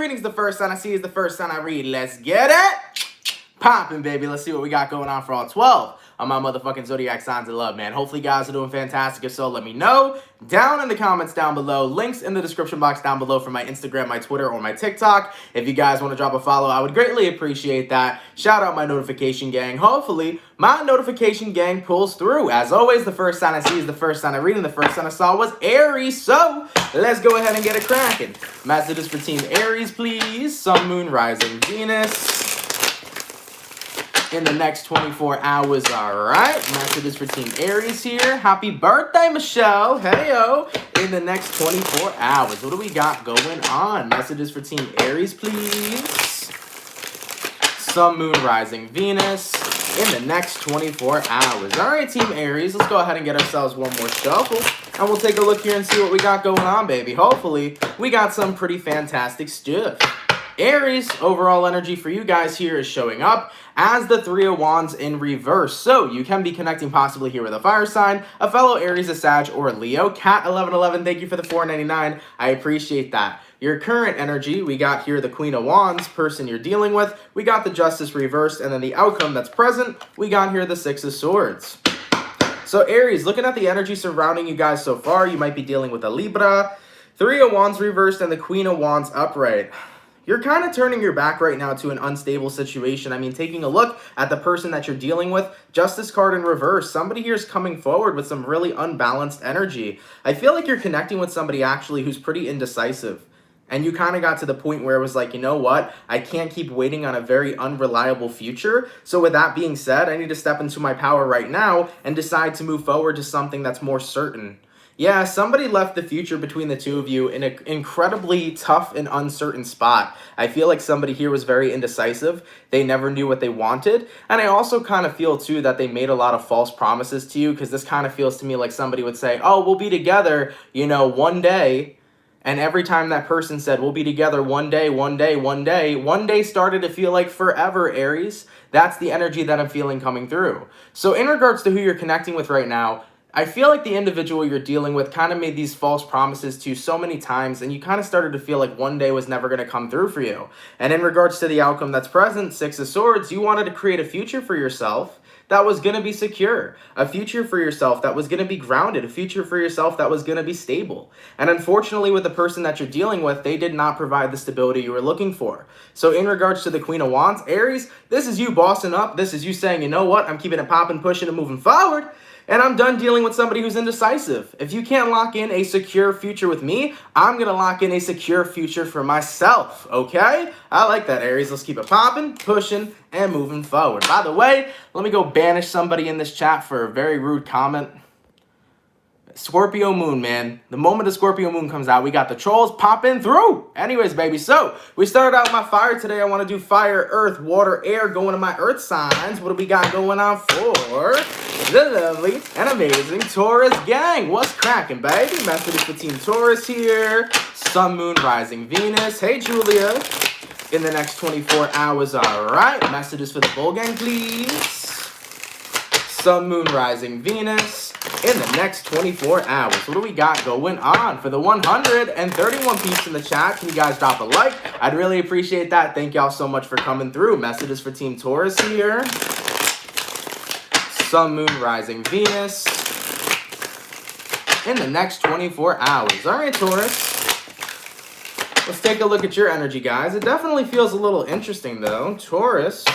reading's the first sign I see is the first sign I read. Let's get it poppin', baby. Let's see what we got going on for all 12 on my motherfucking zodiac signs of love, man. Hopefully, you guys are doing fantastic. If so, let me know down in the comments down below. Links in the description box down below for my Instagram, my Twitter, or my TikTok. If you guys want to drop a follow, I would greatly appreciate that. Shout out my notification gang. Hopefully, my notification gang pulls through. As always, the first sign I see is the first sign I read, and the first sign I saw was Aries. So, let's go ahead and get it cracking. Messages for Team Aries, please. Sun, Moon, Rising, Venus in the next 24 hours, all right? Messages for Team Aries here. Happy birthday, Michelle. Hey-yo. In the next 24 hours. What do we got going on? Messages for Team Aries, please. Sun, Moon, Rising, Venus in the next 24 hours. All right, Team Aries, let's go ahead and get ourselves one more shuffle, and we'll take a look here and see what we got going on, baby. Hopefully, we got some pretty fantastic stuff. Aries, overall energy for you guys here is showing up as the Three of Wands in reverse. So you can be connecting possibly here with a fire sign, a fellow Aries, a Sag, or a Leo. Cat1111, thank you for the $4.99. I appreciate that. Your current energy, we got here the Queen of Wands, person you're dealing with. We got the Justice reversed, and then the outcome that's present, we got here the Six of Swords. So Aries, looking at the energy surrounding you guys so far, you might be dealing with a Libra, Three of Wands reversed, and the Queen of Wands upright. You're kind of turning your back right now to an unstable situation. I mean, taking a look at the person that you're dealing with, Justice card in reverse. Somebody here is coming forward with some really unbalanced energy. I feel like you're connecting with somebody actually who's pretty indecisive. And you kind of got to the point where it was like, you know what? I can't keep waiting on a very unreliable future. So with that being said, I need to step into my power right now and decide to move forward to something that's more certain. Yeah, somebody left the future between the two of you in an incredibly tough and uncertain spot. I feel like somebody here was very indecisive. They never knew what they wanted. And I also kind of feel, too, that they made a lot of false promises to you, because this kind of feels to me like somebody would say, oh, we'll be together, you know, one day. And every time that person said, we'll be together one day, one day, one day, one day started to feel like forever, Aries. That's the energy that I'm feeling coming through. So in regards to who you're connecting with right now, I feel like the individual you're dealing with kind of made these false promises to you so many times, and you kind of started to feel like one day was never going to come through for you. And in regards to the outcome that's present, Six of Swords, you wanted to create a future for yourself that was going to be secure, a future for yourself that was going to be grounded, a future for yourself that was going to be stable. And unfortunately, with the person that you're dealing with, they did not provide the stability you were looking for. So in regards to the Queen of Wands, Aries, this is you bossing up. This is you saying, you know what, I'm keeping it popping, pushing, and moving forward. And I'm done dealing with somebody who's indecisive. If you can't lock in a secure future with me, I'm going to lock in a secure future for myself, okay? I like that, Aries. Let's keep it popping, pushing, and moving forward. By the way, let me go banish somebody in this chat for a very rude comment. Scorpio Moon, man. The moment the Scorpio Moon comes out, we got the trolls popping through. Anyways, baby, so we started out my fire today. I want to do fire, earth, water, air, going to my earth signs. What do we got going on for the lovely and amazing Taurus gang? What's cracking, baby? Messages for Team Taurus here. Sun, Moon, Rising, Venus. Hey, Julia. In the next 24 hours, all right. Messages for the Bull gang, please. Sun, Moon, Rising, Venus in the next 24 hours. What do we got going on? For the 131 peeps in the chat, can you guys drop a like? I'd really appreciate that. Thank y'all so much for coming through. Messages for Team Taurus here. Sun, Moon, Rising, Venus in the next 24 hours. All right, Taurus. Let's take a look at your energy, guys. It definitely feels a little interesting, though. Taurus,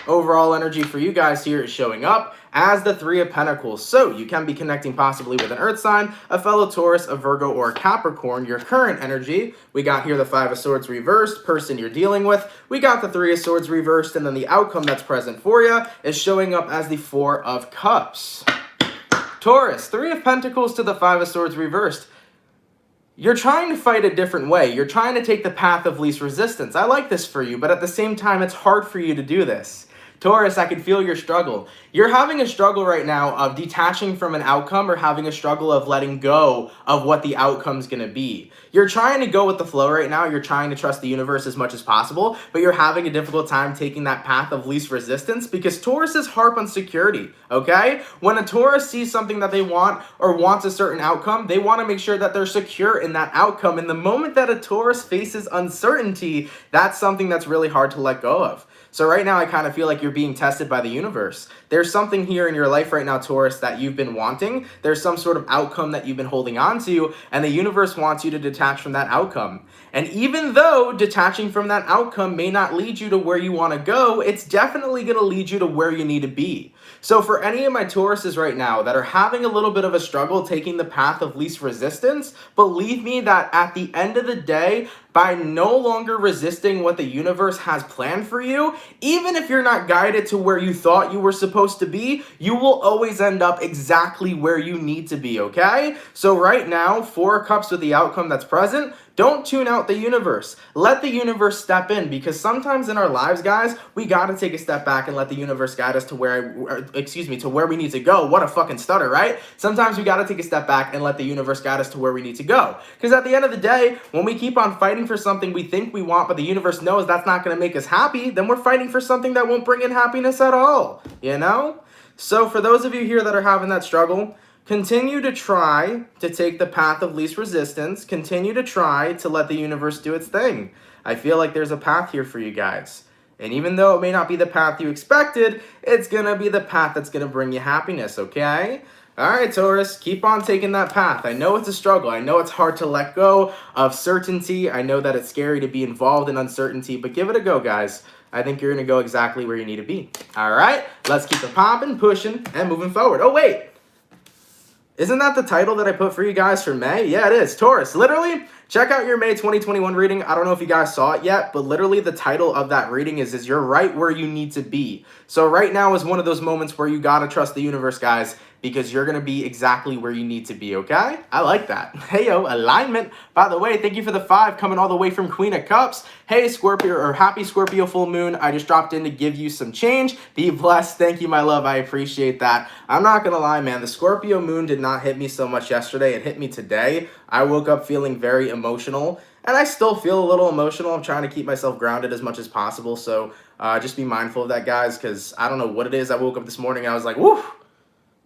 overall energy for you guys here is showing up as the Three of Pentacles. So you can be connecting possibly with an earth sign, a fellow Taurus, a Virgo, or a Capricorn. Your current energy, we got here the Five of Swords reversed, person you're dealing with. We got the Three of Swords reversed, and then the outcome that's present for you is showing up as the Four of Cups. Taurus, Three of Pentacles to the Five of Swords reversed. You're trying to fight a different way. You're trying to take the path of least resistance. I like this for you, but at the same time, it's hard for you to do this. Taurus, I can feel your struggle. You're having a struggle right now of detaching from an outcome or having a struggle of letting go of what the outcome's going to be. You're trying to go with the flow right now. You're trying to trust the universe as much as possible, but you're having a difficult time taking that path of least resistance because Tauruses harp on security, okay? When a Taurus sees something that they want or wants a certain outcome, they want to make sure that they're secure in that outcome. And the moment that a Taurus faces uncertainty, that's something that's really hard to let go of. So right now, I kind of feel like you're being tested by the universe. There's something here in your life right now, Taurus, that you've been wanting. There's some sort of outcome that you've been holding on to, and the universe wants you to detach from that outcome. And even though detaching from that outcome may not lead you to where you want to go, it's definitely going to lead you to where you need to be. So for any of my Tauruses right now that are having a little bit of a struggle taking the path of least resistance, believe me that at the end of the day, by no longer resisting what the universe has planned for you, even if you're not guided to where you thought you were supposed to be, you will always end up exactly where you need to be, okay? So right now, 4 of Cups with the outcome that's present, don't tune out the universe. Let the universe step in, because sometimes in our lives, guys, we gotta take a step back and let the universe guide us to where we need to go. What a fucking stutter, right? Sometimes we gotta take a step back and let the universe guide us to where we need to go. Because at the end of the day, when we keep on fighting for something we think we want, but the universe knows that's not gonna make us happy, then we're fighting for something that won't bring in happiness at all, you know? So for those of you here that are having that struggle, continue to try to take the path of least resistance. Continue to try to let the universe do its thing. I feel like there's a path here for you guys. And even though it may not be the path you expected, it's going to be the path that's going to bring you happiness, okay? All right, Taurus, keep on taking that path. I know it's a struggle. I know it's hard to let go of certainty. I know that it's scary to be involved in uncertainty, but give it a go, guys. I think you're going to go exactly where you need to be. All right, let's keep it popping, pushing, and moving forward. Oh, wait. Isn't that the title that I put for you guys for May? Yeah, it is. Taurus, literally, check out your May 2021 reading. I don't know if you guys saw it yet, but literally the title of that reading is you're right where you need to be. So right now is one of those moments where you got to trust the universe, guys, because you're going to be exactly where you need to be, okay? I like that. Hey, yo, alignment. By the way, thank you for the 5 coming all the way from Queen of Cups. Hey, Scorpio, or happy Scorpio full moon. I just dropped in to give you some change. Be blessed. Thank you, my love. I appreciate that. I'm not going to lie, man. The Scorpio moon did not hit me so much yesterday. It hit me today. I woke up feeling very emotional, and I still feel a little emotional. I'm trying to keep myself grounded as much as possible, so just be mindful of that, guys, because I don't know what it is. I woke up this morning, and I was like, woo!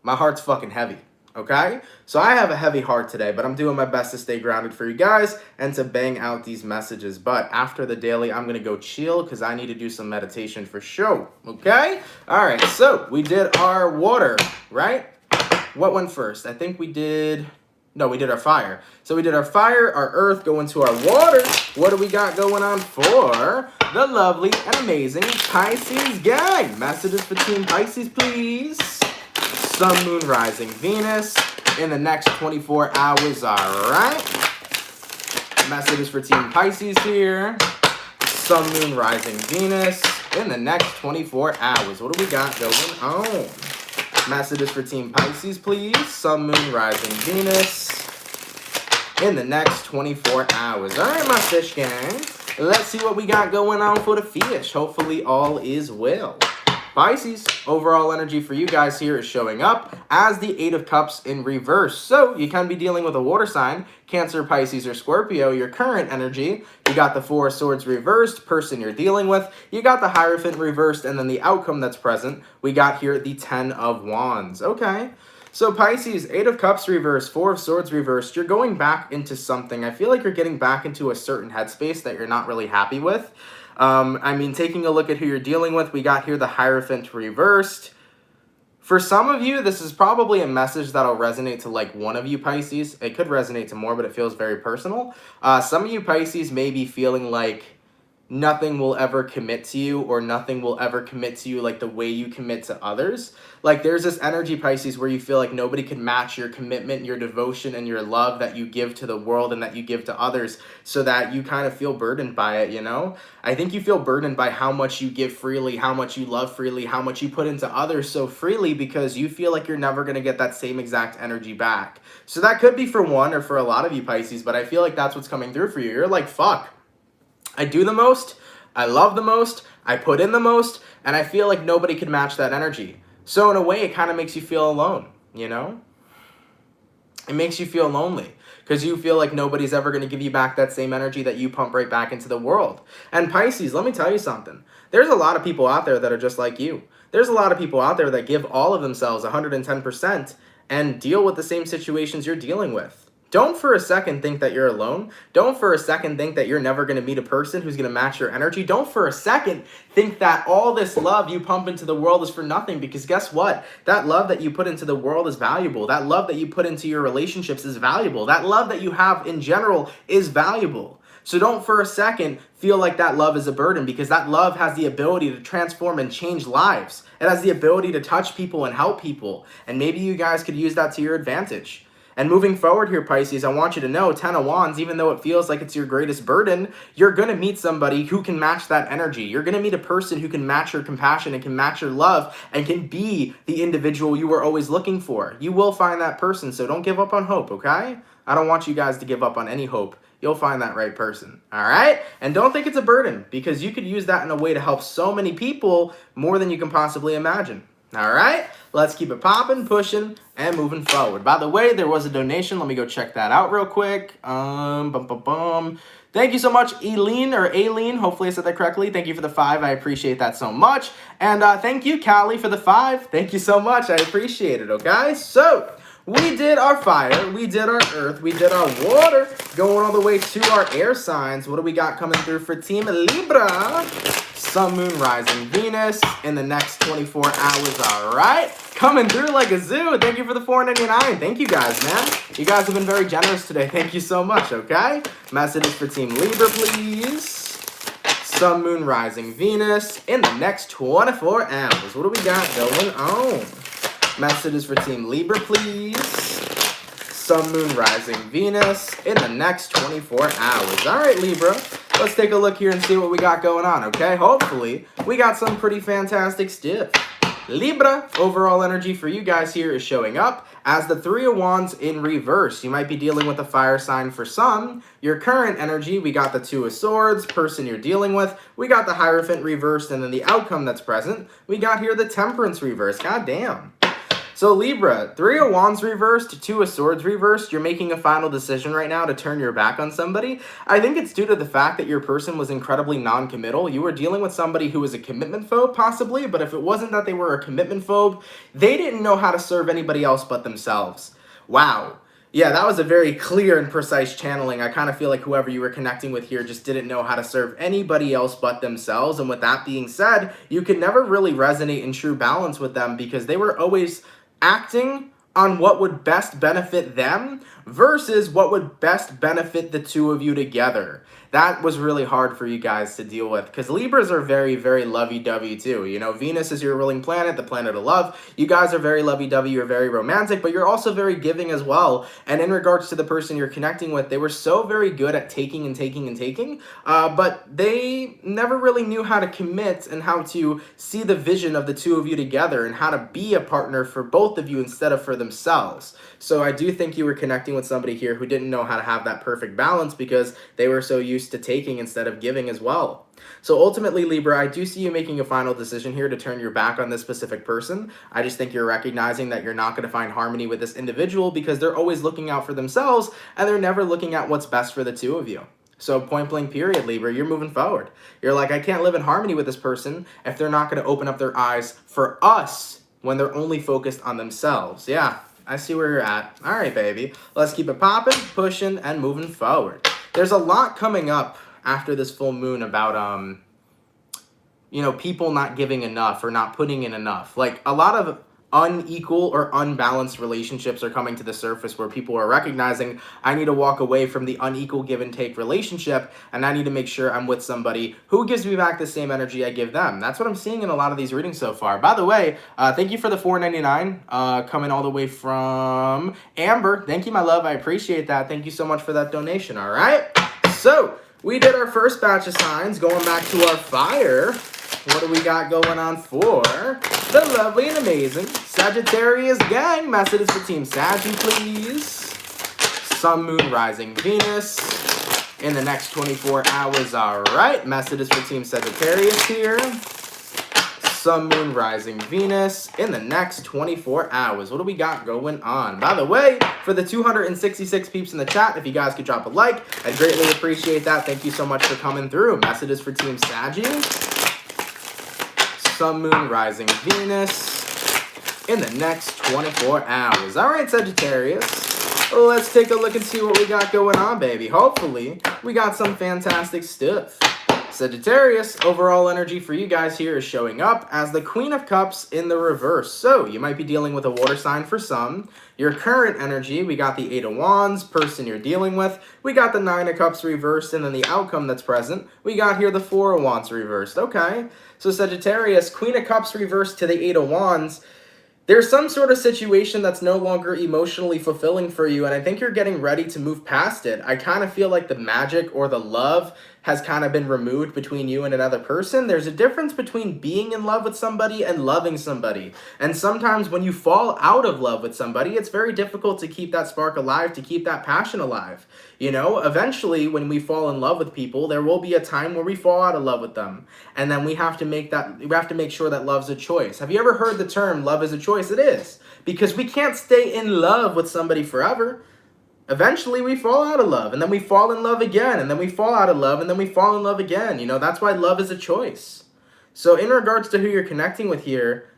My heart's fucking heavy, okay? So I have a heavy heart today, but I'm doing my best to stay grounded for you guys and to bang out these messages. But after the daily, I'm going to go chill because I need to do some meditation for sure, okay? All right, so we did our water, right? What went first? I think we did... No, we did our fire. So we did our fire, our earth, go into our water. What do we got going on for the lovely and amazing Pisces gang? Messages for Team Pisces, please. Sun, Moon, Rising, Venus in the next 24 hours, all right? Messages for Team Pisces here. Sun, Moon, Rising, Venus in the next 24 hours. What do we got going on? Messages for Team Pisces, please. Sun, Moon, Rising, Venus in the next 24 hours. All right, my fish gang. Let's see what we got going on for the fish. Hopefully all is well. Pisces, overall energy for you guys here is showing up as the 8 of Cups in reverse. So you can be dealing with a water sign, Cancer, Pisces, or Scorpio. Your current energy, you got the 4 of Swords reversed, person you're dealing with. You got the Hierophant reversed, and then the outcome that's present, we got here the 10 of Wands. Okay. So Pisces, 8 of Cups reversed, 4 of Swords reversed. You're going back into something. I feel like you're getting back into a certain headspace that you're not really happy with. I mean, taking a look at who you're dealing with, we got here the Hierophant reversed. For some of you, this is probably a message that'll resonate to like one of you Pisces. It could resonate to more, but it feels very personal. Some of you Pisces may be feeling like nothing will ever commit to you, or nothing will ever commit to you like the way you commit to others. Like there's this energy, Pisces, where you feel like nobody can match your commitment, your devotion, and your love that you give to the world and that you give to others, so that you kind of feel burdened by it, you know? I think you feel burdened by how much you give freely, how much you love freely, how much you put into others so freely, because you feel like you're never going to get that same exact energy back. So that could be for one or for a lot of you Pisces, but I feel like that's what's coming through for you. You're like, fuck. I do the most, I love the most, I put in the most, and I feel like nobody could match that energy. So in a way, it kind of makes you feel alone, you know? It makes you feel lonely because you feel like nobody's ever going to give you back that same energy that you pump right back into the world. And Pisces, let me tell you something. There's a lot of people out there that are just like you. There's a lot of people out there that give all of themselves 110% and deal with the same situations you're dealing with. Don't for a second think that you're alone. Don't for a second think that you're never going to meet a person who's going to match your energy. Don't for a second think that all this love you pump into the world is for nothing, because guess what? That love that you put into the world is valuable. That love that you put into your relationships is valuable. That love that you have in general is valuable. So don't for a second feel like that love is a burden, because that love has the ability to transform and change lives. It has the ability to touch people and help people. And maybe you guys could use that to your advantage. And moving forward here, Pisces, I want you to know, 10 of Wands, even though it feels like it's your greatest burden, you're going to meet somebody who can match that energy. You're going to meet a person who can match your compassion and can match your love and can be the individual you were always looking for. You will find that person, so don't give up on hope, okay? I don't want you guys to give up on any hope. You'll find that right person, all right? And don't think it's a burden, because you could use that in a way to help so many people more than you can possibly imagine. All right, let's keep it popping, pushing, and moving forward. By the way, there was a donation. Let me go check that out real quick. Thank you so much, Aileen. Hopefully I said that correctly. Thank you for the 5. I appreciate that so much. And thank you, Callie, for the 5. Thank you so much. I appreciate it, okay? So we did our fire, we did our earth, we did our water, going all the way to our air signs. What do we got coming through for Team Libra? Sun, Moon, Rising, Venus in the next 24 hours, all right? Coming through like a zoo. Thank you for the $4.99. Thank you guys, man. You guys have been very generous today. Thank you so much, okay? Messages for Team Libra, please. Sun, Moon, Rising, Venus in the next 24 hours. What do we got going on? Messages for Team Libra, please. Sun, Moon, Rising, Venus in the next 24 hours. All right, Libra. Let's take a look here and see what we got going on, okay? Hopefully, we got some pretty fantastic stuff. Libra, overall energy for you guys here is showing up as the 3 of Wands in reverse. You might be dealing with a fire sign for some. Your current energy, we got the 2 of Swords, person you're dealing with. We got the Hierophant reversed, and then the outcome that's present. We got here the Temperance reverse. God damn. So Libra, 3 of Wands reversed, 2 of Swords reversed. You're making a final decision right now to turn your back on somebody. I think it's due to the fact that your person was incredibly non-committal. You were dealing with somebody who was a commitment phobe, possibly, but if it wasn't that they were a commitment phobe, they didn't know how to serve anybody else but themselves. Wow. Yeah, that was a very clear and precise channeling. I kind of feel like whoever you were connecting with here just didn't know how to serve anybody else but themselves. And with that being said, you could never really resonate in true balance with them, because they were always acting on what would best benefit them versus what would best benefit the 2 of you together. That was really hard for you guys to deal with, because Libras are very, very lovey-dovey too. You know, Venus is your ruling planet, the planet of love. You guys are very lovey-dovey, you're very romantic, but you're also very giving as well. And in regards to the person you're connecting with, they were so very good at taking and taking and taking, but they never really knew how to commit and how to see the vision of the 2 of you together and how to be a partner for both of you instead of for themselves. So I do think you were connecting with somebody here who didn't know how to have that perfect balance, because they were so used to taking instead of giving as well. So ultimately, Libra, I do see you making a final decision here to turn your back on this specific person. I just think you're recognizing that you're not going to find harmony with this individual, because they're always looking out for themselves and they're never looking at what's best for the 2 of you. So point blank period, Libra, you're moving forward. You're like, I can't live in harmony with this person if they're not going to open up their eyes for us when they're only focused on themselves. Yeah, I see where you're at. All right, baby. Let's keep it popping, pushing, and moving forward. There's a lot coming up after this full moon about, you know, people not giving enough or not putting in enough. Like, a lot of unequal or unbalanced relationships are coming to the surface, where people are recognizing, I need to walk away from the unequal give and take relationship, and I need to make sure I'm with somebody who gives me back the same energy I give them. That's what I'm seeing in a lot of these readings so far. By the way, thank you for the $4.99 coming all the way from Amber. Thank you, my love. I appreciate that. Thank you so much for that donation. All right. So we did our first batch of signs, going back to our fire. What do we got going on for the lovely and amazing Sagittarius gang? Messages for Team Saggy, please. Sun, Moon, Rising, Venus in the next 24 hours. All right, messages for Team Sagittarius here. Sun, Moon, Rising, Venus in the next 24 hours. What do we got going on? By the way, for the 266 peeps in the chat, if you guys could drop a like, I'd greatly appreciate that. Thank you so much for coming through. Messages for Team Saggy. Sun, Moon, Rising, Venus in the next 24 hours. All right, Sagittarius, let's take a look and see what we got going on, baby. Hopefully, we got some fantastic stuff. Sagittarius, overall energy for you guys here is showing up as the Queen of Cups in the reverse. So, you might be dealing with a water sign for some. Your current energy, we got the 8 of Wands, person you're dealing with. We got the 9 of Cups reversed, and then the outcome that's present. We got here the 4 of Wands reversed. Okay, so Sagittarius, Queen of Cups reversed to the 8 of Wands. There's some sort of situation that's no longer emotionally fulfilling for you, and I think you're getting ready to move past it. I kind of feel like the magic or the love has kind of been removed between you and another person. There's a difference between being in love with somebody and loving somebody. And sometimes when you fall out of love with somebody, it's very difficult to keep that spark alive, to keep that passion alive. You know, eventually when we fall in love with people, there will be a time where we fall out of love with them. And then we have to make sure that love's a choice. Have you ever heard the term love is a choice? It is. Because we can't stay in love with somebody forever. Eventually we fall out of love, and then we fall in love again, and then we fall out of love, and then we fall in love again. You know, that's why love is a choice. So in regards to who you're connecting with here,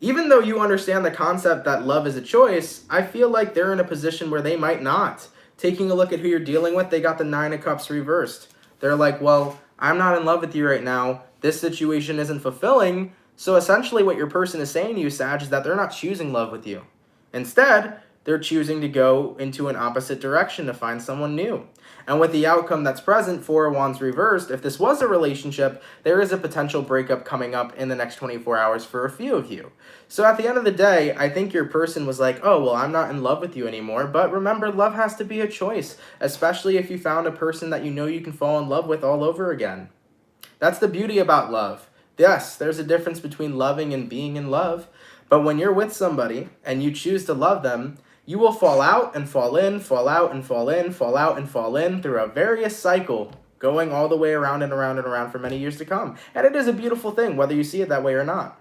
even though you understand the concept that love is a choice, I feel like they're in a position where they might not. Taking a look at who you're dealing with, they got the 9 of Cups reversed. They're like, well, I'm not in love with you right now. This situation isn't fulfilling. So essentially what your person is saying to you, Sag, is that they're not choosing love with you. Instead, they're choosing to go into an opposite direction to find someone new. And with the outcome that's present, 4 of Wands reversed, if this was a relationship, there is a potential breakup coming up in the next 24 hours for a few of you. So at the end of the day, I think your person was like, oh, well, I'm not in love with you anymore. But remember, love has to be a choice, especially if you found a person that you know you can fall in love with all over again. That's the beauty about love. Yes, there's a difference between loving and being in love. But when you're with somebody and you choose to love them, you will fall out and fall in, fall out and fall in, fall out and fall in through a various cycle, going all the way around and around and around for many years to come. And it is a beautiful thing, whether you see it that way or not.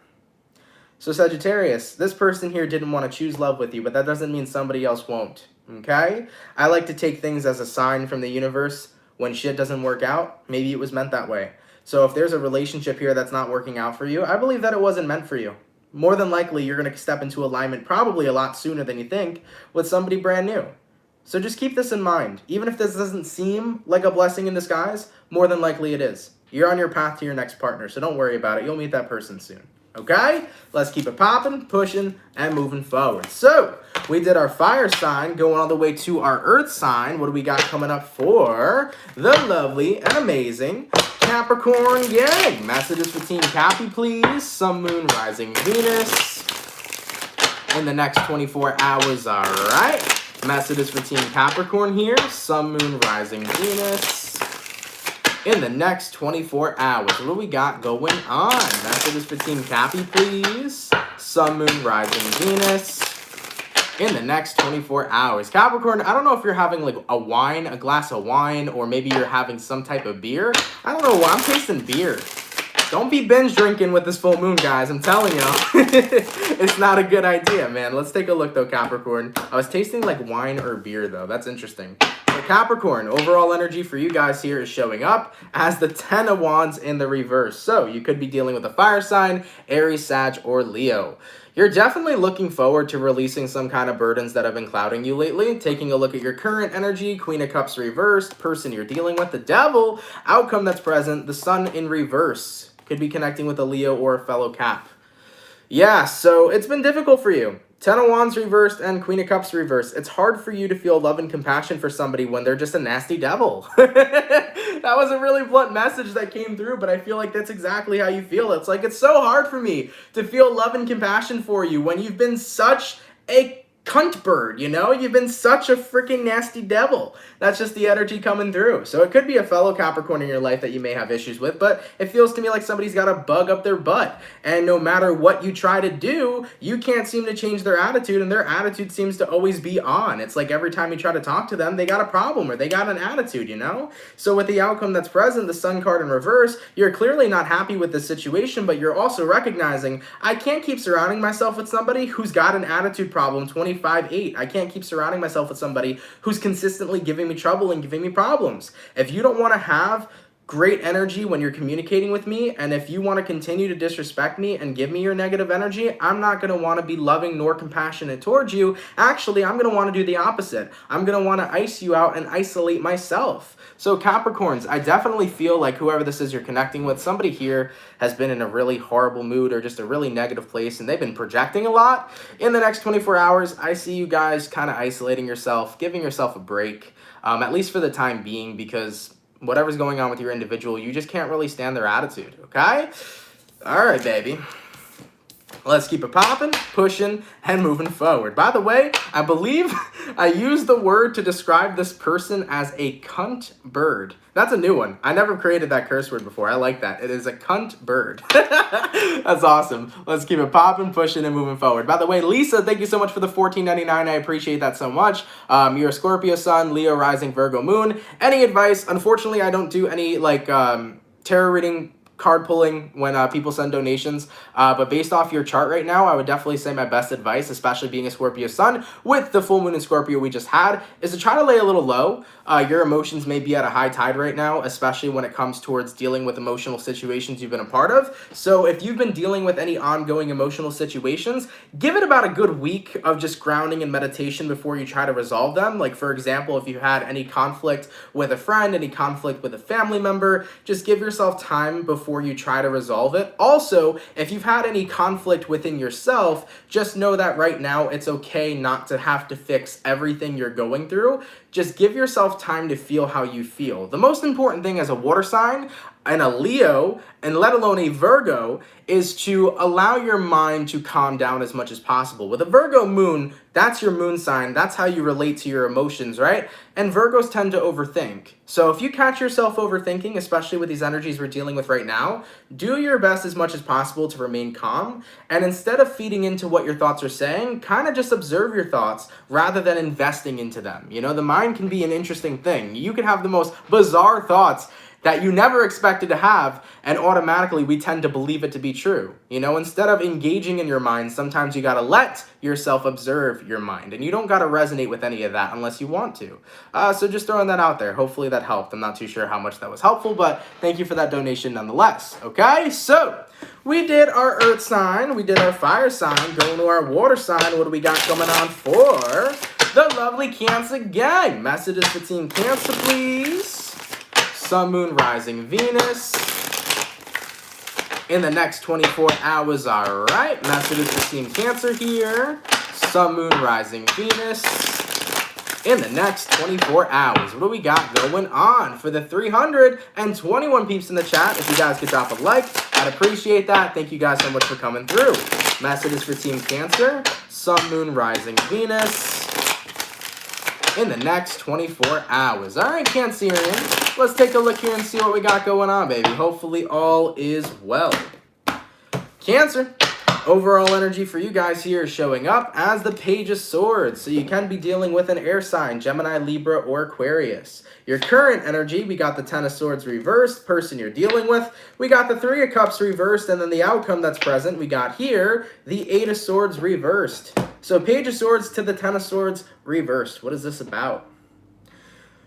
So Sagittarius, this person here didn't want to choose love with you, but that doesn't mean somebody else won't, okay? I like to take things as a sign from the universe. When shit doesn't work out, maybe it was meant that way. So if there's a relationship here that's not working out for you, I believe that it wasn't meant for you. More than likely, you're going to step into alignment probably a lot sooner than you think with somebody brand new. So just keep this in mind. Even if this doesn't seem like a blessing in disguise, more than likely it is. You're on your path to your next partner, so don't worry about it. You'll meet that person soon. Okay? Let's keep it popping, pushing, and moving forward. So, we did our fire sign, going all the way to our earth sign. What do we got coming up for the lovely and amazing Capricorn gang? Messages for Team Cappy, please. Sun, Moon, Rising, Venus in the next 24 hours. All right. Messages for Team Capricorn here. Sun, Moon, Rising, Venus in the next 24 hours. What do we got going on? Messages for Team Cappy, please. Sun, Moon, Rising, Venus in the next 24 hours. Capricorn, I don't know if you're having like a glass of wine, or maybe you're having some type of beer. I don't know. I'm tasting beer. Don't be binge drinking with this full moon, guys. I'm telling y'all. It's not a good idea, man. Let's take a look, though, Capricorn. I was tasting like wine or beer, though. That's interesting. So Capricorn, overall energy for you guys here is showing up as the 10 of Wands in the reverse. So you could be dealing with a fire sign, Aries, Sag, or Leo. You're definitely looking forward to releasing some kind of burdens that have been clouding you lately. Taking a look at your current energy, Queen of Cups reversed, person you're dealing with, the Devil, outcome that's present, the Sun in reverse. Could be connecting with a Leo or a fellow Cap. Yeah, so it's been difficult for you. 10 of Wands reversed and Queen of Cups reversed. It's hard for you to feel love and compassion for somebody when they're just a nasty devil. That was a really blunt message that came through, but I feel like that's exactly how you feel. It's like, it's so hard for me to feel love and compassion for you when you've been such a cunt bird, you know? You've been such a freaking nasty devil. That's just the energy coming through. So it could be a fellow Capricorn in your life that you may have issues with, but it feels to me like somebody's got a bug up their butt. And no matter what you try to do, you can't seem to change their attitude, and their attitude seems to always be on. It's like every time you try to talk to them, they got a problem or they got an attitude, you know? So with the outcome that's present, the Sun card in reverse, you're clearly not happy with the situation, but you're also recognizing, I can't keep surrounding myself with somebody who's got an attitude problem 25/8. I can't keep surrounding myself with somebody who's consistently giving me trouble and giving me problems. If you don't want to have great energy when you're communicating with me, and if you want to continue to disrespect me and give me your negative energy, I'm not going to want to be loving nor compassionate towards you. Actually, I'm going to want to do the opposite. I'm going to want to ice you out and isolate myself. So Capricorns, I definitely feel like whoever this is you're connecting with, somebody here has been in a really horrible mood or just a really negative place, and they've been projecting a lot. In the next 24 hours, I see you guys kind of isolating yourself, giving yourself a break, at least for the time being, because whatever's going on with your individual, you just can't really stand their attitude, okay? All right, baby. Let's keep it popping, pushing, and moving forward. By the way, I believe I used the word to describe this person as a cunt bird. That's a new one. I never created that curse word before. I like that. It is a cunt bird. That's awesome. Let's keep it popping, pushing, and moving forward. By the way, Lisa, thank you so much for the $14.99. I appreciate that so much. You're a Scorpio sun, Leo rising, Virgo moon. Any advice? Unfortunately, I don't do any tarot reading, card pulling when people send donations, but based off your chart right now, I would definitely say my best advice, especially being a Scorpio sun with the full moon in Scorpio we just had, is to try to lay a little low. Your emotions may be at a high tide right now, especially when it comes towards dealing with emotional situations you've been a part of. So if you've been dealing with any ongoing emotional situations, give it about a good week of just grounding and meditation before you try to resolve them. Like, for example, if you had any conflict with a friend, any conflict with a family member, just give yourself time before you try to resolve it. Also, if you've had any conflict within yourself, just know that right now it's okay not to have to fix everything you're going through. Just give yourself time to feel how you feel. The most important thing as a water sign and a Leo, and let alone a Virgo, is to allow your mind to calm down as much as possible. With a Virgo moon, that's your moon sign. That's how you relate to your emotions, right? And Virgos tend to overthink. So if you catch yourself overthinking, especially with these energies we're dealing with right now, do your best as much as possible to remain calm. And instead of feeding into what your thoughts are saying, kind of just observe your thoughts rather than investing into them. You know, the mind can be an interesting thing. You can have the most bizarre thoughts that you never expected to have, and automatically we tend to believe it to be true. You know, instead of engaging in your mind, sometimes you gotta let yourself observe your mind, and you don't gotta resonate with any of that unless you want to. So just throwing that out there. Hopefully that helped. I'm not too sure how much that was helpful, but thank you for that donation nonetheless. Okay, so we did our earth sign, we did our fire sign, going to our water sign. What do we got coming on for the lovely Cancer gang? Messages for Team Cancer, please. Sun, Moon, Rising, Venus. In the next 24 hours, all right. Messages for Team Cancer here. Sun, Moon, Rising, Venus. In the next 24 hours, what do we got going on for the 321 peeps in the chat? If you guys could drop a like, I'd appreciate that. Thank you guys so much for coming through. Messages for Team Cancer. Sun, Moon, Rising, Venus. In the next 24 hours. All right, Cancerian, let's take a look here and see what we got going on, baby. Hopefully all is well. Cancer, overall energy for you guys here is showing up as the Page of Swords. So you can be dealing with an air sign, Gemini, Libra, or Aquarius. Your current energy, we got the Ten of Swords reversed, person you're dealing with. We got the Three of Cups reversed, and then the outcome that's present, we got here the Eight of Swords reversed. So Page of Swords to the Ten of Swords reversed. What is this about?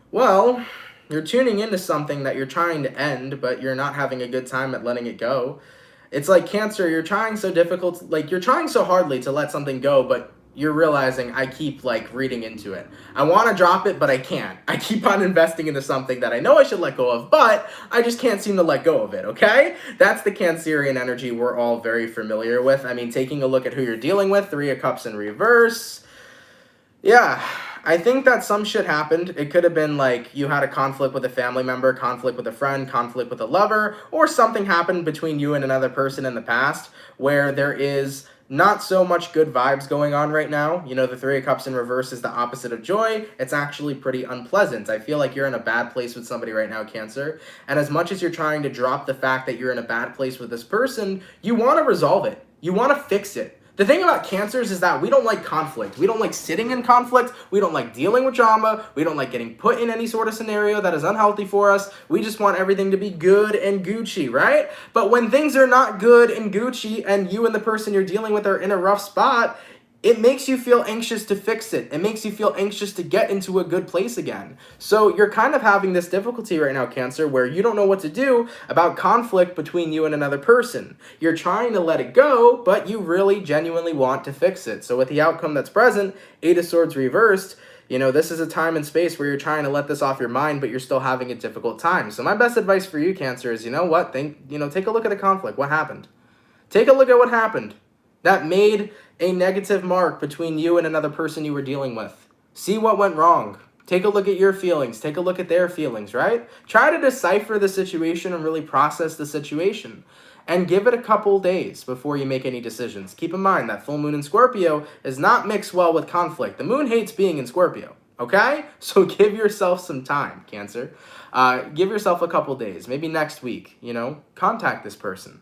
Well, you're tuning into something that you're trying to end, but you're not having a good time at letting it go. It's like Cancer, you're trying so you're trying so hardly to let something go, but you're realizing I keep reading into it. I want to drop it, but I can't. I keep on investing into something that I know I should let go of, but I just can't seem to let go of it, okay? That's the Cancerian energy we're all very familiar with. I mean, taking a look at who you're dealing with, Three of Cups in reverse. Yeah, I think that some shit happened. It could have been you had a conflict with a family member, conflict with a friend, conflict with a lover, or something happened between you and another person in the past where there is not so much good vibes going on right now. You know, the Three of Cups in reverse is the opposite of joy. It's actually pretty unpleasant. I feel like you're in a bad place with somebody right now, Cancer. And as much as you're trying to drop the fact that you're in a bad place with this person, you want to resolve it. You want to fix it. The thing about Cancers is that we don't like conflict. We don't like sitting in conflict. We don't like dealing with drama. We don't like getting put in any sort of scenario that is unhealthy for us. We just want everything to be good and Gucci, right? But when things are not good and Gucci and you and the person you're dealing with are in a rough spot, it makes you feel anxious to fix it. It makes you feel anxious to get into a good place again. So you're kind of having this difficulty right now, Cancer, where you don't know what to do about conflict between you and another person. You're trying to let it go, but you really genuinely want to fix it. So with the outcome that's present, Eight of Swords reversed, you know, this is a time and space where you're trying to let this off your mind, but you're still having a difficult time. So my best advice for you, Cancer, is, you know what? Take a look at the conflict. What happened? Take a look at what happened that made a negative mark between you and another person you were dealing with. See what went wrong. Take a look at your feelings. Take a look at their feelings, right? Try to decipher the situation and really process the situation. And give it a couple days before you make any decisions. Keep in mind that full moon in Scorpio is not mixed well with conflict. The moon hates being in Scorpio, okay? So give yourself some time, Cancer. Give yourself a couple days, maybe next week, contact this person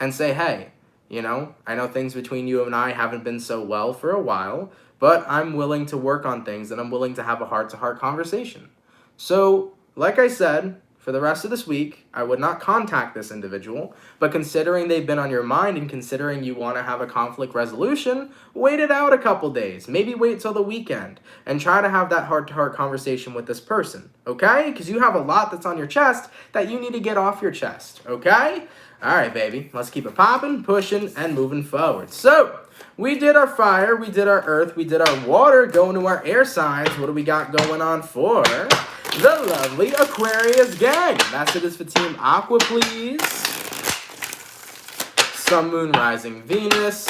and say, hey, I know things between you and I haven't been so well for a while, but I'm willing to work on things and I'm willing to have a heart-to-heart conversation. So, like I said, for the rest of this week, I would not contact this individual, but considering they've been on your mind and considering you want to have a conflict resolution, wait it out a couple days. Maybe wait till the weekend and try to have that heart-to-heart conversation with this person, okay? Because you have a lot that's on your chest that you need to get off your chest, okay? All right, baby, let's keep it popping, pushing, and moving forward. So, we did our fire, we did our earth, we did our water, going to our air signs. What do we got going on for the lovely Aquarius gang? Messages for Team Aqua, please. Sun, Moon, Rising, Venus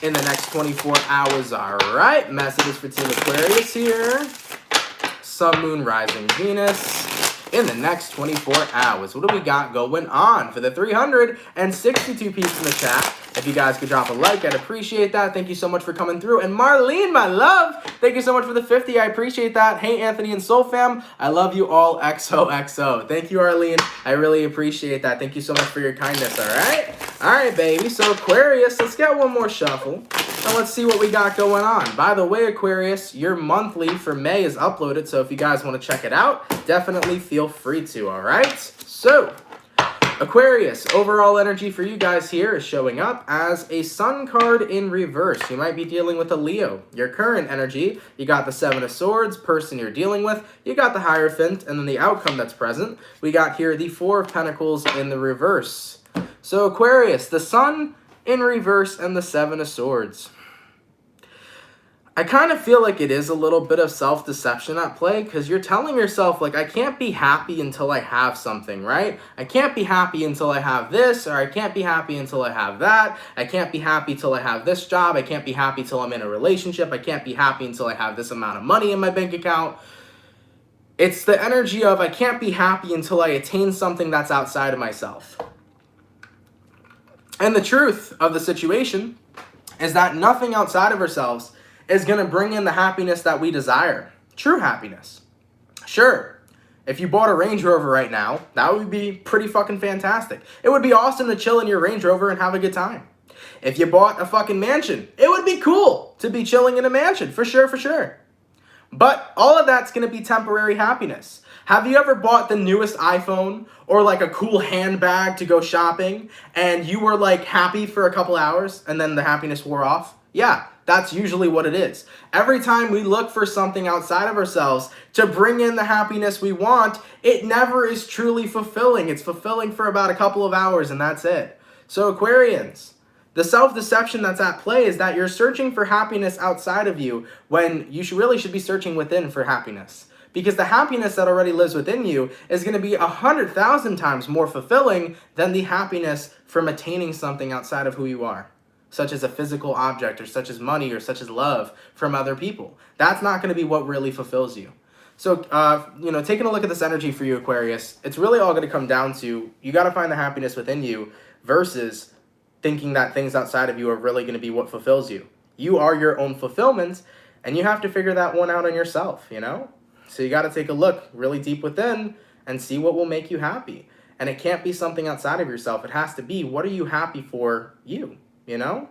in the next 24 hours. All right, messages for Team Aquarius here. Sun, Moon, Rising, Venus in the next 24 hours. What do we got going on for the 362 people in the chat? If you guys could drop a like, I'd appreciate that. Thank you so much for coming through. And Marlene, my love, thank you so much for the 50. I appreciate that. Hey, Anthony and Soul Fam, I love you all. XOXO. Thank you, Arlene. I really appreciate that. Thank you so much for your kindness, all right? All right, baby. So, Aquarius, let's get one more shuffle. And let's see what we got going on. By the way, Aquarius, your monthly for May is uploaded. So if you guys want to check it out, definitely feel free to, all right? So, Aquarius, overall energy for you guys here is showing up as a Sun card in reverse. You might be dealing with a Leo. Your current energy, you got the Seven of Swords, person you're dealing with, you got the Hierophant, and then the outcome that's present, we got here the Four of Pentacles in the reverse. So Aquarius, the Sun in reverse and the Seven of Swords. I kind of feel like it is a little bit of self-deception at play because you're telling yourself, like, I can't be happy until I have something, right? I can't be happy until I have this, or I can't be happy until I have that. I can't be happy till I have this job. I can't be happy till I'm in a relationship. I can't be happy until I have this amount of money in my bank account. It's the energy of I can't be happy until I attain something that's outside of myself. And the truth of the situation is that nothing outside of ourselves is going to bring in the happiness that we desire. True happiness. Sure, if you bought a Range Rover right now, that would be pretty fucking fantastic. It would be awesome to chill in your Range Rover and have a good time. If you bought a fucking mansion, it would be cool to be chilling in a mansion, for sure, for sure. But all of that's going to be temporary happiness. Have you ever bought the newest iPhone or like a cool handbag to go shopping and you were like happy for a couple hours and then the happiness wore off? Yeah, that's usually what it is. Every time we look for something outside of ourselves to bring in the happiness we want, it never is truly fulfilling. It's fulfilling for about a couple of hours and that's it. So Aquarians, the self-deception that's at play is that you're searching for happiness outside of you when you really should be searching within for happiness. Because the happiness that already lives within you is going to be 100,000 times more fulfilling than the happiness from attaining something outside of who you are, such as a physical object or such as money or such as love from other people. That's not going to be what really fulfills you. So, taking a look at this energy for you, Aquarius, it's really all going to come down to you got to find the happiness within you versus thinking that things outside of you are really going to be what fulfills you. You are your own fulfillment, and you have to figure that one out on yourself, you know? So you got to take a look really deep within and see what will make you happy. And it can't be something outside of yourself. It has to be, what are you happy for you know?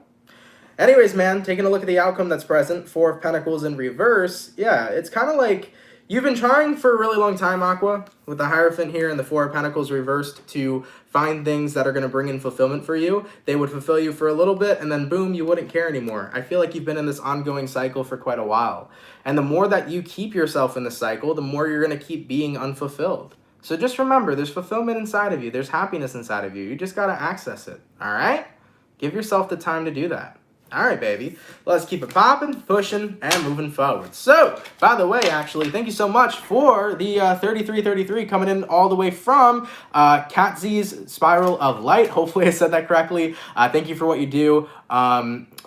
Anyways, man, taking a look at the outcome that's present, Four of Pentacles in reverse, yeah, it's kind of like you've been trying for a really long time, Aqua, with the Hierophant here and the Four of Pentacles reversed, to find things that are going to bring in fulfillment for you. They would fulfill you for a little bit, and then boom, you wouldn't care anymore. I feel like you've been in this ongoing cycle for quite a while. And the more that you keep yourself in the cycle, the more you're going to keep being unfulfilled. So just remember, there's fulfillment inside of you. There's happiness inside of you. You just got to access it, all right? Give yourself the time to do that. All right, baby. Let's keep it popping, pushing, and moving forward. So, by the way, actually, thank you so much for the 3333 coming in all the way from Katz's Spiral of Light. Hopefully I said that correctly. Thank you for what you do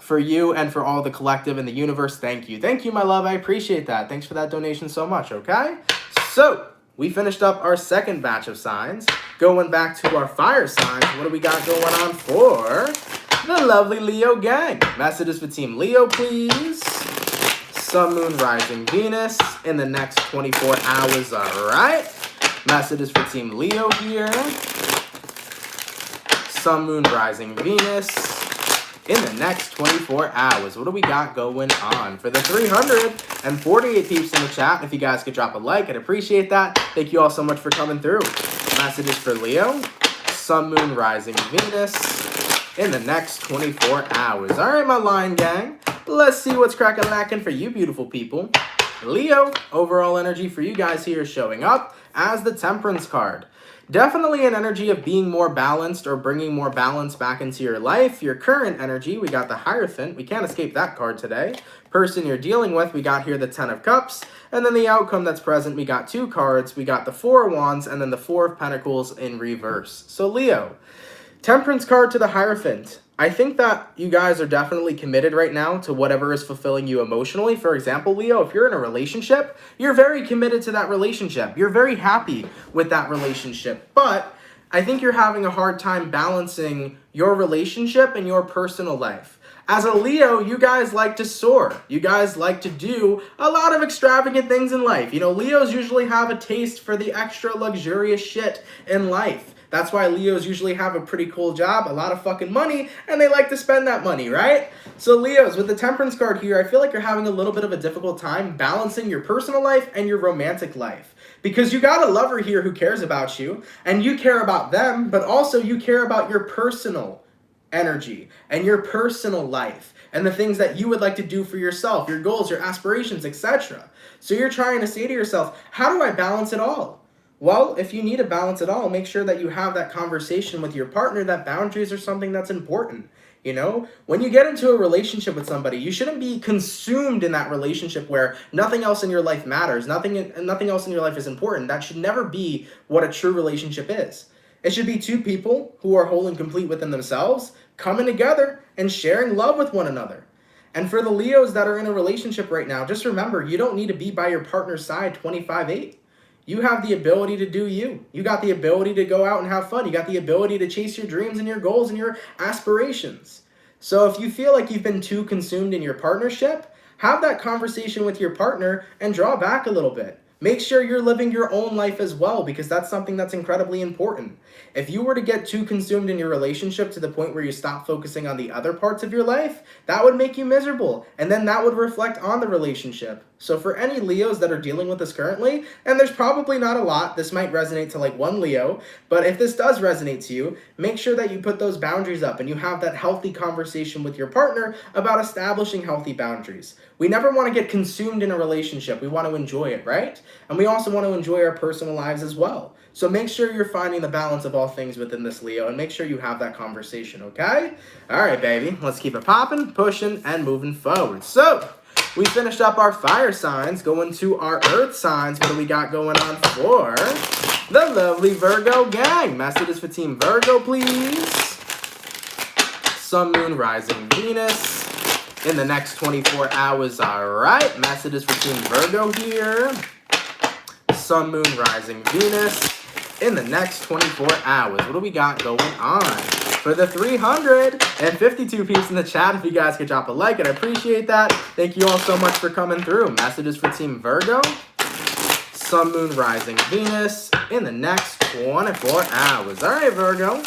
for you and for all the collective in the universe. Thank you. Thank you, my love. I appreciate that. Thanks for that donation so much, okay? So, we finished up our second batch of signs. Going back to our fire signs, what do we got going on for the lovely Leo gang? Messages for Team Leo, please. Sun, Moon, Rising, Venus in the next 24 hours, all right? Messages for Team Leo here. Sun, Moon, Rising, Venus in the next 24 hours. What do we got going on for the 348 peeps in the chat? If you guys could drop a like, I'd appreciate that. Thank you all so much for coming through. Messages for Leo. Sun, Moon, Rising, Venus in the next 24 hours. All right, my Lion gang. Let's see what's cracking lacking for you beautiful people. Leo, overall energy for you guys here is showing up as the Temperance card. Definitely an energy of being more balanced or bringing more balance back into your life. Your current energy, we got the Hierophant. We can't escape that card today. Person you're dealing with, we got here the Ten of Cups. And then the outcome that's present, we got two cards. We got the Four of Wands and then the Four of Pentacles in reverse. So Leo, Temperance card to the Hierophant. I think that you guys are definitely committed right now to whatever is fulfilling you emotionally. For example, Leo, if you're in a relationship, you're very committed to that relationship. You're very happy with that relationship. But I think you're having a hard time balancing your relationship and your personal life. As a Leo, you guys like to soar. You guys like to do a lot of extravagant things in life. You know, Leos usually have a taste for the extra luxurious shit in life. That's why Leos usually have a pretty cool job, a lot of fucking money, and they like to spend that money, right? So Leos, with the Temperance card here, I feel like you're having a little bit of a difficult time balancing your personal life and your romantic life. Because you got a lover here who cares about you, and you care about them, but also you care about your personal energy and your personal life and the things that you would like to do for yourself, your goals, your aspirations, etc. So you're trying to say to yourself, how do I balance it all? Well, if you need to balance it all, make sure that you have that conversation with your partner, that boundaries are something that's important. You know, when you get into a relationship with somebody, you shouldn't be consumed in that relationship where nothing else in your life matters, nothing else in your life is important. That should never be what a true relationship is. It should be two people who are whole and complete within themselves, coming together and sharing love with one another. And for the Leos that are in a relationship right now, just remember, you don't need to be by your partner's side 25/8. You have the ability to do you. You got the ability to go out and have fun. You got the ability to chase your dreams and your goals and your aspirations. So if you feel like you've been too consumed in your partnership, have that conversation with your partner and draw back a little bit. Make sure you're living your own life as well, because that's something that's incredibly important. If you were to get too consumed in your relationship to the point where you stop focusing on the other parts of your life, that would make you miserable, and then that would reflect on the relationship. So for any Leos that are dealing with this currently, and there's probably not a lot, this might resonate to like one Leo, but if this does resonate to you, make sure that you put those boundaries up and you have that healthy conversation with your partner about establishing healthy boundaries. We never want to get consumed in a relationship. We want to enjoy it, right? And we also want to enjoy our personal lives as well. So make sure you're finding the balance of all things within this Leo, and make sure you have that conversation, okay? All right, baby. Let's keep it popping, pushing, and moving forward. So we finished up our fire signs, going to our earth signs. What do we got going on for the lovely Virgo gang? Messages for Team Virgo, please. Sun, Moon, Rising, Venus in the next 24 hours. All right. Messages for Team Virgo here. Sun, Moon, Rising, Venus in the next 24 hours. What do we got going on? for the 352 peeps in the chat. If you guys could drop a like, I'd appreciate that. Thank you all so much for coming through. Messages for Team Virgo. Sun, Moon, Rising, Venus in the next 24 hours. All right, Virgo.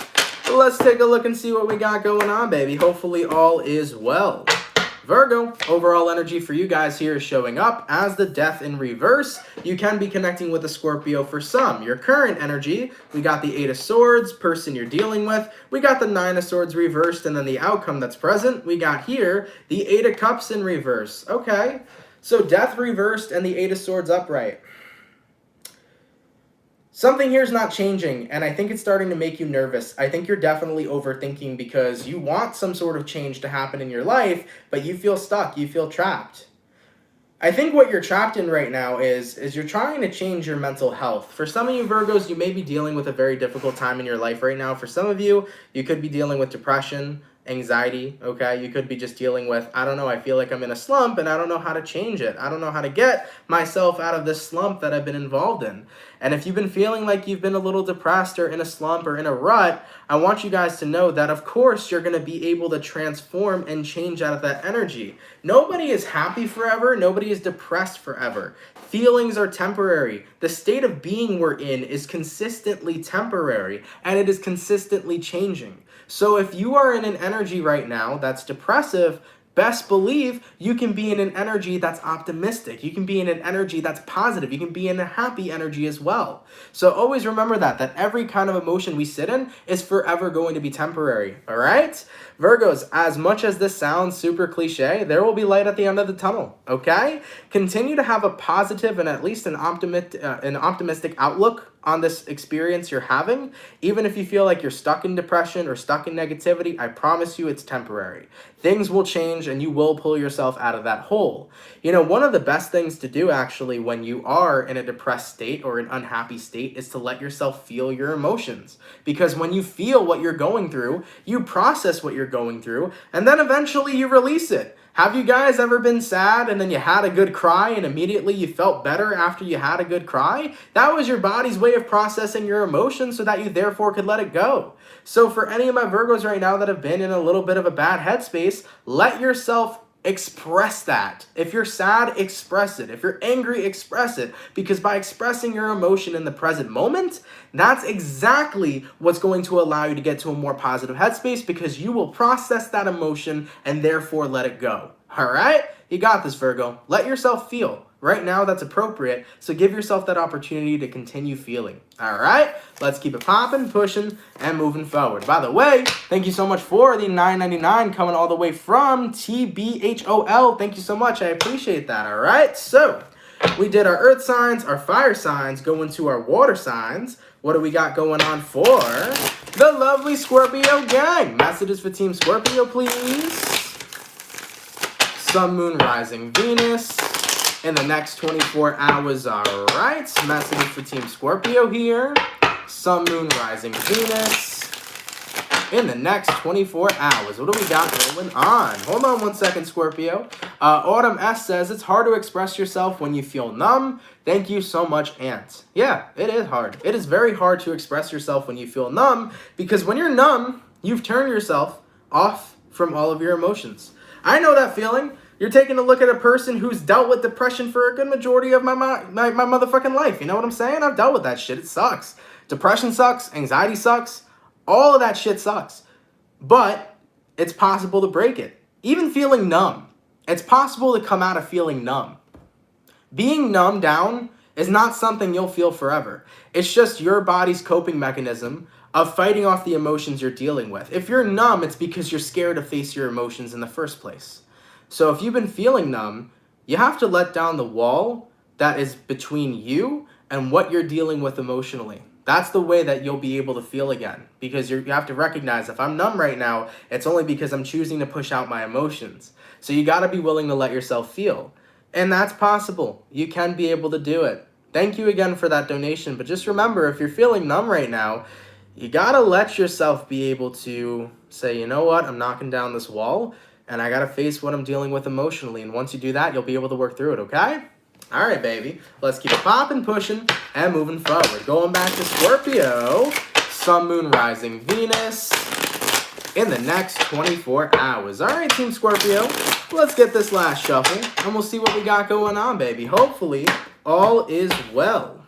Let's take a look and see what we got going on, baby. Hopefully all is well. Virgo, overall energy for you guys here is showing up as the Death in reverse. You can be connecting with a Scorpio for some. Your current energy, we got the Eight of Swords, person you're dealing with. We got the Nine of Swords reversed, and then the outcome that's present. We got here the Eight of Cups in reverse. Okay, so Death reversed and the Eight of Swords upright. Something here is not changing, and I think it's starting to make you nervous. I think you're definitely overthinking because you want some sort of change to happen in your life, but you feel stuck, you feel trapped. I think what you're trapped in right now is you're trying to change your mental health. For some of you Virgos, you may be dealing with a very difficult time in your life right now. For some of you, you could be dealing with depression, anxiety, okay? You could be just dealing with, I don't know, I feel like I'm in a slump and I don't know how to change it. I don't know how to get myself out of this slump that I've been involved in. And if you've been feeling like you've been a little depressed or in a slump or in a rut, I want you guys to know that, of course, you're going to be able to transform and change out of that energy. Nobody is happy forever. Nobody is depressed forever. Feelings are temporary. The state of being we're in is consistently temporary, and it is consistently changing. So if you are in an energy right now that's depressive, best believe you can be in an energy that's optimistic. You can be in an energy that's positive. You can be in a happy energy as well. So always remember that every kind of emotion we sit in is forever going to be temporary, all right? Virgos, as much as this sounds super cliche, there will be light at the end of the tunnel, okay? Continue to have a positive and at least an optimistic outlook on this experience you're having. Even if you feel like you're stuck in depression or stuck in negativity, I promise you it's temporary. Things will change and you will pull yourself out of that hole. You know, one of the best things to do actually when you are in a depressed state or an unhappy state is to let yourself feel your emotions. Because when you feel what you're going through, you process what you're going through, and then eventually you release it. Have you guys ever been sad and then you had a good cry and immediately you felt better after you had a good cry? That was your body's way of processing your emotions so that you therefore could let it go. So for any of my Virgos right now that have been in a little bit of a bad headspace, let yourself express that. If you're sad, express it. If you're angry, express it. Because by expressing your emotion in the present moment, that's exactly what's going to allow you to get to a more positive headspace, because you will process that emotion and therefore let it go. All right? You got this, Virgo. Let yourself feel. Right now, that's appropriate, so give yourself that opportunity to continue feeling. All right? Let's keep it popping, pushing, and moving forward. By the way, thank you so much for the $9.99 coming all the way from TBHOL. Thank you so much. I appreciate that, all right? So, we did our earth signs, our fire signs, go into our water signs. What do we got going on for the lovely Scorpio gang? Messages for Team Scorpio, please. Sun, Moon, Rising, Venus in the next 24 hours, all right? Messages for Team Scorpio here. Sun, Moon, Rising, Venus in the next 24 hours. What do we got going on? Hold on one second, Scorpio. Autumn S says, it's hard to express yourself when you feel numb. Thank you so much, Ant. Yeah, it is hard. It is very hard to express yourself when you feel numb, because when you're numb, you've turned yourself off from all of your emotions. I know that feeling. You're taking a look at a person who's dealt with depression for a good majority of my motherfucking life. You know what I'm saying? I've dealt with that shit. It sucks. Depression sucks. Anxiety sucks. All of that shit sucks. But it's possible to break it. Even feeling numb. It's possible to come out of feeling numb. Being numb down is not something you'll feel forever. It's just your body's coping mechanism of fighting off the emotions you're dealing with. If you're numb, it's because you're scared to face your emotions in the first place. So if you've been feeling numb, you have to let down the wall that is between you and what you're dealing with emotionally. That's the way that you'll be able to feel again. Because you have to recognize, if I'm numb right now, it's only because I'm choosing to push out my emotions. So you got to be willing to let yourself feel. And that's possible. You can be able to do it. Thank you again for that donation. But just remember, if you're feeling numb right now, you got to let yourself be able to say, you know what, I'm knocking down this wall, and I got to face what I'm dealing with emotionally. And once you do that, you'll be able to work through it, okay? All right, baby. Let's keep it popping, pushing, and moving forward. Going back to Scorpio, Sun, Moon, Rising, Venus in the next 24 hours. All right, Team Scorpio, let's get this last shuffle, and we'll see what we got going on, baby. Hopefully, all is well.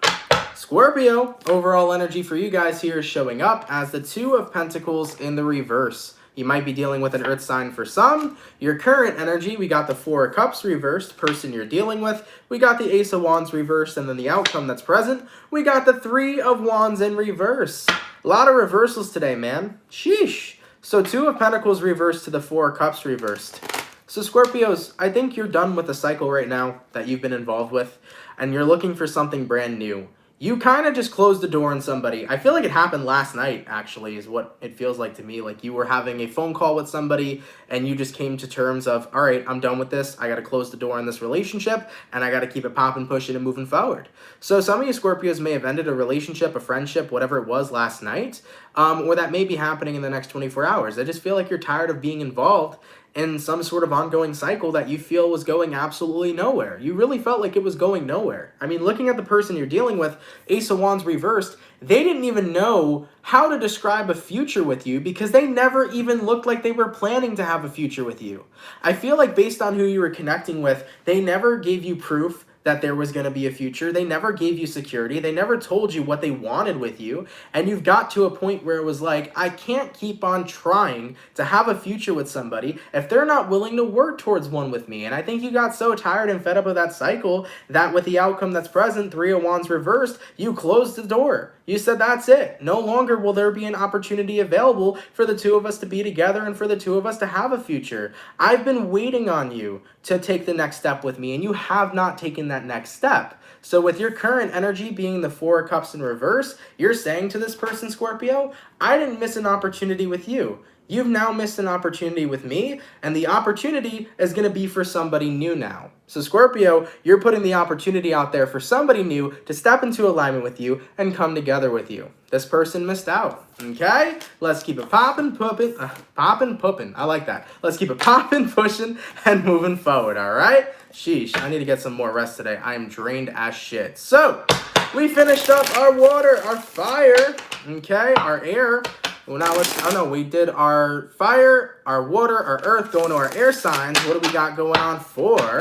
Scorpio, overall energy for you guys here is showing up as the Two of Pentacles in the reverse. You might be dealing with an earth sign for some. Your current energy, we got the Four of Cups reversed, person you're dealing with. We got the Ace of Wands reversed, and then the outcome that's present. We got the Three of Wands in reverse. A lot of reversals today, man. Sheesh. So Two of Pentacles reversed to the Four of Cups reversed. So Scorpios, I think you're done with the cycle right now that you've been involved with, and you're looking for something brand new. You kind of just closed the door on somebody. I feel like it happened last night, actually, is what it feels like to me. Like you were having a phone call with somebody and you just came to terms of, all right, I'm done with this. I got to close the door on this relationship and I got to keep it popping, pushing, and moving forward. So some of you Scorpios may have ended a relationship, a friendship, whatever it was last night, or that may be happening in the next 24 hours. I just feel like you're tired of being involved in some sort of ongoing cycle that you feel was going absolutely nowhere. You really felt like it was going nowhere. I mean, looking at the person you're dealing with, Ace of Wands reversed, they didn't even know how to describe a future with you because they never even looked like they were planning to have a future with you. I feel like based on who you were connecting with, they never gave you proof that there was going to be a future. They never gave you security. They never told you what they wanted with you. And you've got to a point where it was like, I can't keep on trying to have a future with somebody if they're not willing to work towards one with me. And I think you got so tired and fed up of that cycle that with the outcome that's present, Three of Wands reversed, you closed the door. You said, that's it. No longer will there be an opportunity available for the two of us to be together and for the two of us to have a future. I've been waiting on you to take the next step with me, and you have not taken that next step. So with your current energy being the Four of Cups in reverse, you're saying to this person, Scorpio, I didn't miss an opportunity with you. You've now missed an opportunity with me, and the opportunity is going to be for somebody new now. So Scorpio, you're putting the opportunity out there for somebody new to step into alignment with you and come together with you. This person missed out, okay? Let's keep it popping, pooping. I like that. Let's keep it popping, pushing, and moving forward, all right? Sheesh, I need to get some more rest today. I am drained as shit. So, we finished up our water, our fire, okay, our air. Well, now we did our fire, our water, our earth, going to our air signs. What do we got going on for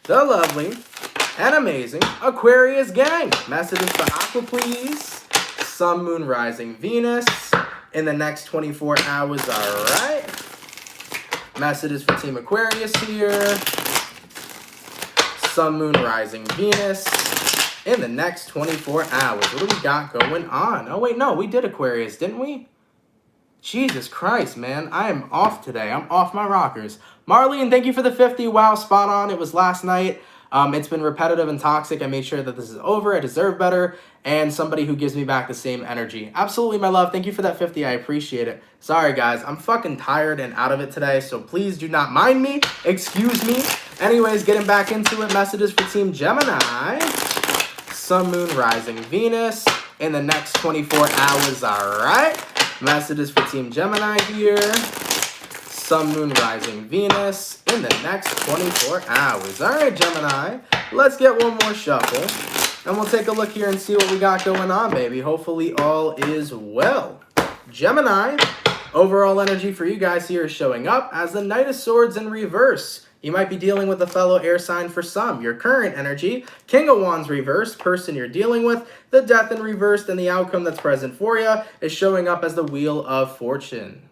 the lovely and amazing Aquarius gang? Messages for Aqua, please. Sun, Moon, Rising, Venus in the next 24 hours, all right. Messages for Team Aquarius here. Sun, Moon, Rising, Venus in the next 24 hours. What do we got going on? Oh, wait, no, we did Aquarius, didn't we? Jesus Christ, man. I am off today. I'm off my rockers. Marlene, thank you for the 50. Wow, spot on. It was last night. It's been repetitive and toxic. I made sure that this is over. I deserve better. And somebody who gives me back the same energy. Absolutely, my love. Thank you for that 50. I appreciate it. Sorry, guys. I'm fucking tired and out of it today, so please do not mind me. Excuse me. Anyways, getting back into it. Messages for Team Gemini. Sun, Moon, Rising, Venus in the next 24 hours, all right? Messages for Team Gemini here. Sun, Moon, Rising, Venus in the next 24 hours. All right, Gemini, let's get one more shuffle, and we'll take a look here and see what we got going on, baby. Hopefully all is well. Gemini, overall energy for you guys here is showing up as the Knight of Swords in reverse. You might be dealing with a fellow air sign for some. Your current energy, King of Wands reversed, person you're dealing with, the Death in reversed, and the outcome that's present for you is showing up as the Wheel of Fortune.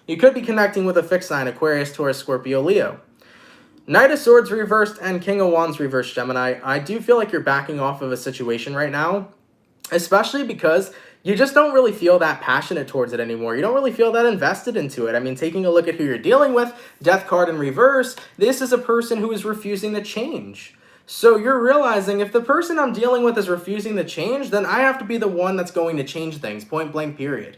You could be connecting with a fixed sign, Aquarius, Taurus, Scorpio, Leo. Knight of Swords reversed and King of Wands reversed, Gemini. I do feel like you're backing off of a situation right now, especially because you just don't really feel that passionate towards it anymore. You don't really feel that invested into it. I mean, taking a look at who you're dealing with, Death card in reverse, this is a person who is refusing to change. So you're realizing if the person I'm dealing with is refusing to change, then I have to be the one that's going to change things, point blank, period.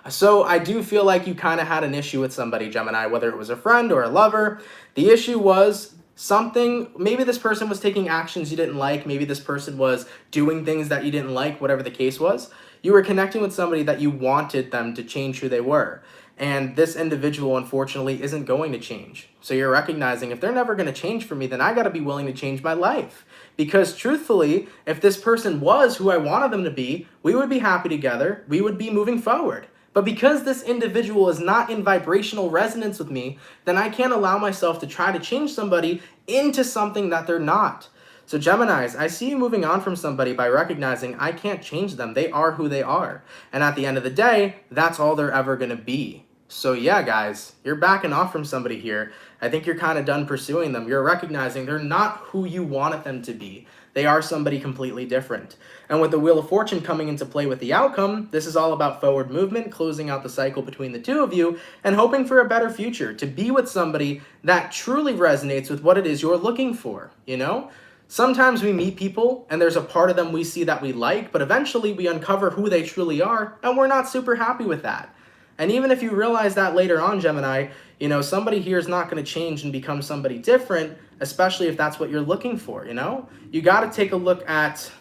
So I do feel like you kind of had an issue with somebody, Gemini, whether it was a friend or a lover. The issue was something, maybe this person was taking actions you didn't like, maybe this person was doing things that you didn't like, whatever the case was. You were connecting with somebody that you wanted them to change who they were. And this individual, unfortunately, isn't going to change. So you're recognizing if they're never going to change for me, then I got to be willing to change my life. Because truthfully, if this person was who I wanted them to be, we would be happy together. We would be moving forward. But because this individual is not in vibrational resonance with me, then I can't allow myself to try to change somebody into something that they're not. So Geminis, I see you moving on from somebody by recognizing I can't change them. They are who they are. And at the end of the day, that's all they're ever going to be. So yeah, guys, you're backing off from somebody here. I think you're kind of done pursuing them. You're recognizing they're not who you wanted them to be. They are somebody completely different. And with the Wheel of Fortune coming into play with the outcome, this is all about forward movement, closing out the cycle between the two of you, and hoping for a better future, to be with somebody that truly resonates with what it is you're looking for, you know? Sometimes we meet people and there's a part of them we see that we like, but eventually we uncover who they truly are, and we're not super happy with that. And even if you realize that later on, Gemini, you know, somebody here is not going to change and become somebody different, especially if that's what you're looking for, you know? You got to take a look at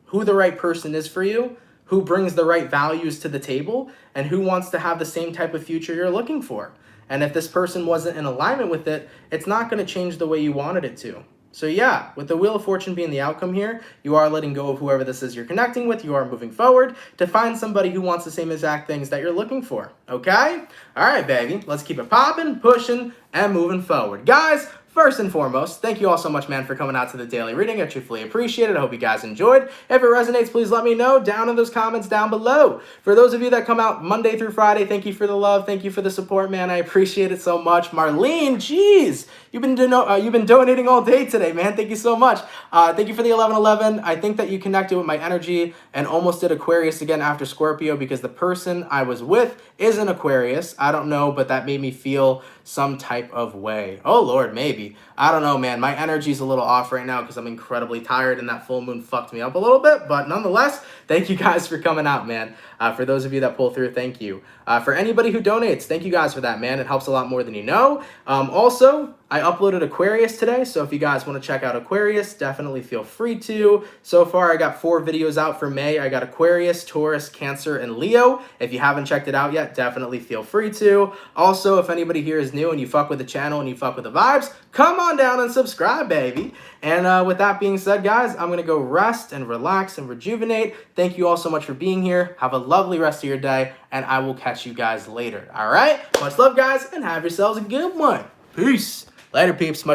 who the right person is for you, who brings the right values to the table, and who wants to have the same type of future you're looking for. And if this person wasn't in alignment with it, it's not going to change the way you wanted it to. So yeah, with the Wheel of Fortune being the outcome here, you are letting go of whoever this is you're connecting with. You are moving forward to find somebody who wants the same exact things that you're looking for. Okay? All right, baby. Let's keep it popping, pushing, and moving forward. Guys, first and foremost, thank you all so much, man, for coming out to the daily reading. I truthfully appreciate it. I hope you guys enjoyed. If it resonates, please let me know down in those comments down below. For those of you that come out Monday through Friday, thank you for the love. Thank you for the support, man. I appreciate it so much. Marlene, geez, you've been donating all day today, man. Thank you so much. Thank you for the 1111. I think that you connected with my energy and almost did Aquarius again after Scorpio, because the person I was with is an Aquarius. I don't know, but that made me feel some type of way. Oh, Lord, maybe. I don't know, man. My energy's a little off right now because I'm incredibly tired and that full moon fucked me up a little bit. But nonetheless, thank you guys for coming out, man. For those of you that pull through, thank you. For anybody who donates, thank you guys for that, man. It helps a lot more than you know. Also, I uploaded Aquarius today, so if you guys want to check out Aquarius, definitely feel free to. So far, I got 4 videos out for May. I got Aquarius, Taurus, Cancer, and Leo. If you haven't checked it out yet, definitely feel free to. Also, if anybody here is new and you fuck with the channel and you fuck with the vibes, come on down and subscribe, baby. And with that being said, guys, I'm going to go rest and relax and rejuvenate. Thank you all so much for being here. Have a lovely rest of your day, and I will catch you guys later. All right? Much love, guys, and have yourselves a good one. Peace. Later, peeps. Much